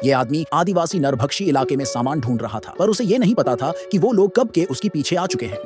ये आदमी आदिवासी नरभक्षी इलाके में सामान ढूंढ रहा था, पर उसे ये नहीं पता था कि वो लोग कब के उसके पीछे आ चुके हैं।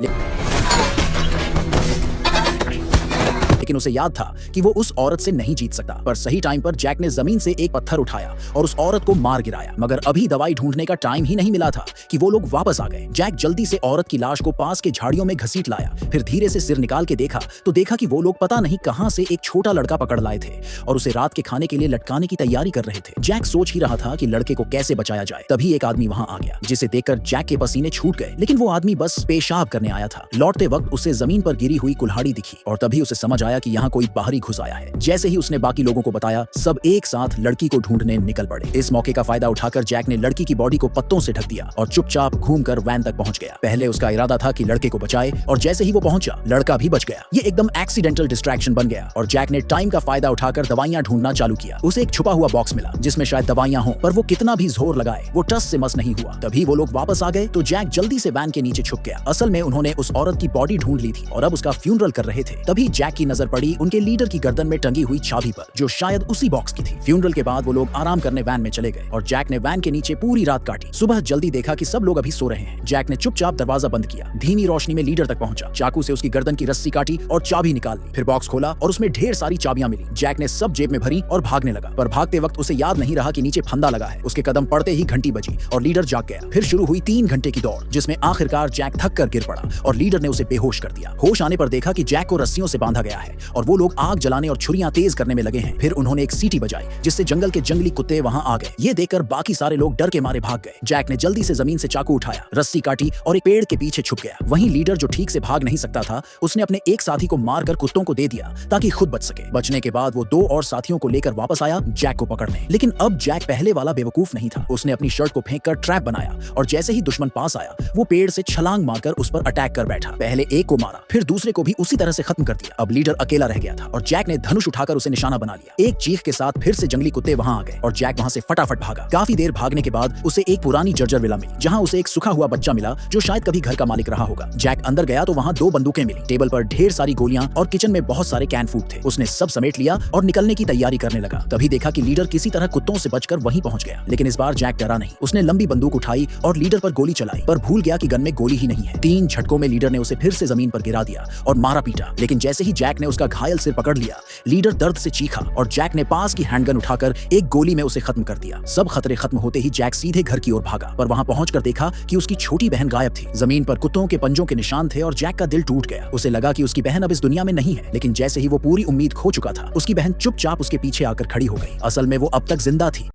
लेकिन उसे याद था कि वो उस औरत से नहीं जीत सकता। पर सही टाइम पर जैक ने जमीन से एक पत्थर उठाया और उस औरत को मार गिराया। मगर अभी दवाई ढूंढने का टाइम ही नहीं मिला था कि वो लोग वापस आ गए। जैक जल्दी से औरत की लाश को पास के झाड़ियों में घसीट लाया, फिर धीरे से सिर निकाल के देखा तो देखा कि वो लोग पता नहीं कहां से एक छोटा लड़का पकड़ लाए थे और उसे रात के खाने के लिए लटकाने की तैयारी कर रहे थे। जैक सोच ही रहा था कि लड़के को कैसे बचाया जाए, तभी एक आदमी वहां आ गया, जिसे देखकर जैक के पसीने छूट गए। लेकिन वो आदमी बस पेशाब करने आया था। लौटते वक्त उसे जमीन पर गिरी हुई कुल्हाड़ी दिखी और तभी उसे समझ आया कि यहाँ कोई बाहरी घुस आया है। जैसे ही उसने बाकी लोगों को बताया, सब एक साथ लड़की को ढूंढने निकल पड़े। इस मौके का फायदा उठाकर जैक ने लड़की की बॉडी को पत्तों से ढक दिया और चुपचाप घूमकर वैन तक पहुंच गया। पहले उसका इरादा था कि लड़के को बचाए और जैसे ही वो पहुंचा, लड़का भी बच गया। ये एकदम एक्सीडेंटल डिस्ट्रैक्शन बन गया और जैक ने टाइम का फायदा उठाकर दवाइयां ढूंढना चालू किया। उसे एक छुपा हुआ बॉक्स मिला जिसमें शायद दवाइयां हों, पर वो कितना भी जोर लगाए वो टस से मस नहीं हुआ। तभी वो लोग वापस आ गए तो जैक जल्दी से वैन के नीचे छुप गया। असल में उन्होंने उस औरत की बॉडी ढूंढ ली थी और अब उसका फ्यूनरल कर रहे थे। तभी जैक की नजर पड़ी उनके लीडर की गर्दन में टंगी हुई चाबी पर, जो शायद उसी बॉक्स की थी। फ्यूनरल के बाद वो लोग आराम करने वैन में चले गए और जैक ने वैन के नीचे पूरी रात काटी। सुबह जल्दी देखा कि सब लोग अभी सो रहे हैं। जैक ने चुपचाप दरवाजा बंद किया, धीमी रोशनी में लीडर तक पहुंचा, चाकू से उसकी गर्दन की रस्सी काटी और चाबी निकाल ली। फिर बॉक्स खोला और उसमें ढेर सारी चाबियां मिली। जैक ने सब जेब में भरी और भागने लगा, पर भागते वक्त उसे याद नहीं रहा कि नीचे फंदा लगा है। उसके कदम पड़ते ही घंटी बजी और लीडर जाग गया। फिर शुरू हुई 3 घंटे की दौड़, जिसमें आखिरकार जैक थक कर गिर पड़ा और लीडर ने उसे बेहोश कर दिया। होश आने पर देखा कि जैक को रस्सियों से बांधा गया है और वो लोग आग जलाने और छुरियां तेज करने में लगे हैं। फिर उन्होंने एक सीटी बजाई जिससे जंगल के जंगली कुत्ते वहां आ गए। ये देखकर बाकी सारे लोग डर के मारे भाग गए। जैक ने जल्दी से जमीन से चाकू उठाया, रस्सी काटी और एक पेड़ के पीछे छुप गया। वहीं लीडर, जो ठीक से भाग नहीं सकता था, उसने अपने एक साथी को मारकर कुत्तों को दे दिया ताकि खुद बच सके। बचने के बाद वो 2 और साथियों को लेकर वापस आया जैक को पकड़ने। लेकिन अब जैक पहले वाला बेवकूफ नहीं था। उसने अपनी शर्ट को फेंककर ट्रैप बनाया और जैसे ही दुश्मन पास आया, वो पेड़ से छलांग मारकर उस पर अटैक कर बैठा। पहले एक को मारा, फिर दूसरे को भी उसी तरह से खत्म कर दिया। अब लीडर अकेला रह गया था और जैक ने धनुष उठाकर उसे निशाना बना लिया। एक चीख के साथ फिर से जंगली कुत्ते वहां आ गए और जैक वहां से फटाफट भागा। काफी देर भागने के बाद उसे एक पुरानी जर्जर विला मिली, जहां उसे एक सूखा हुआ बच्चा मिला जो शायद कभी घर का मालिक रहा होगा। जैक अंदर गया तो वहां 2 बंदूकें मिली, टेबल पर ढेर सारी गोलियां और किचन में बहुत सारे कैन फूड थे। उसने सब समेट लिया और निकलने की तैयारी करने लगा। तभी देखा कि लीडर किसी तरह कुत्तों से बचकर वहीं पहुंच गया। लेकिन इस बार जैक डरा नहीं। उसने लंबी बंदूक उठाई और लीडर पर गोली चलाई, पर भूल गया कि गन में गोली ही नहीं है। 3 झटकों में लीडर ने उसे फिर से जमीन पर गिरा दिया और मारा पीटा। लेकिन जैसे ही जैक ने उसका घायल सिर पकड़ लिया, लीडर दर्द से चीखा और जैक ने पास की हैंडगन उठाकर एक गोली में उसे खत्म कर दिया। सब खतरे खत्म होते ही जैक सीधे घर की ओर भागा, पर वहां पहुंचकर देखा कि उसकी छोटी बहन गायब थी। जमीन पर कुत्तों के पंजों के निशान थे और जैक का दिल टूट गया। उसे लगा कि उसकी बहन अब इस दुनिया में नहीं है। लेकिन जैसे ही वो पूरी उम्मीद खो चुका था, उसकी बहन चुपचाप उसके पीछे आकर खड़ी हो गई। असल में वो अब तक जिंदा थी।